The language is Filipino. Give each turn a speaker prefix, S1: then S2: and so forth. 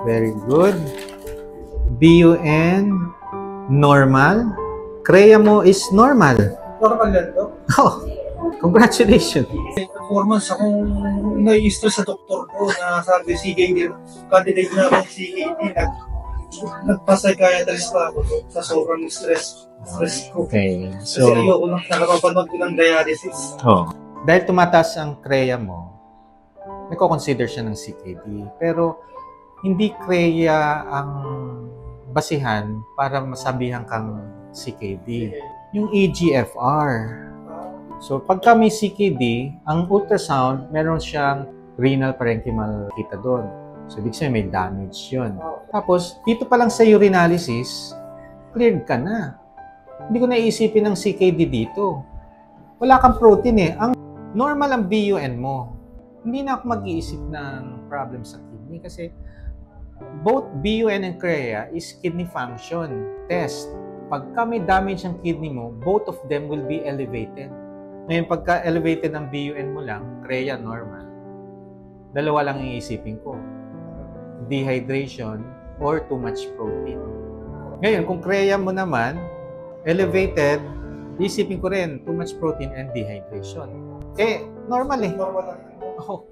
S1: Very good. BUN, normal. CREA mo is normal.
S2: Normal yan, Dok.
S1: Oh, congratulations.
S2: 4 months akong nai-stress sa doktor ko na sabi CKD, candidate na akong CKD. Nagpa-psychiatrist pa ako sa sobrang stress ko.
S1: Okay,
S2: Kasi ayoko nang nakapapanood ko ng dialysis.
S1: Dahil tumataas ang CREA mo, nako-consider siya ng CKD. Pero hindi CREA ang basihan para masabihan kang CKD. Yung EGFR. So, pagka may CKD, ang ultrasound, meron siyang renal parenchymal kita doon. So, ibig sabihin may damage yun. Tapos, dito pa lang sa urinalysis, cleared ka na. Hindi ko naiisipin ng CKD dito. Wala kang protein eh. Ang normal ang BUN mo. Hindi na ako mag-iisip ng problem sa kidney kasi both BUN and CREA is kidney function test. Pagka may damage ang kidney mo, both of them will be elevated. Ngayon, pagka elevated ang BUN mo lang, CREA normal. Dalawa lang iisipin ko. Dehydration or too much protein. Ngayon, kung CREA mo naman, elevated, isipin ko rin, too much protein and dehydration. Eh, normal eh.
S2: Normal lang.
S1: Oh,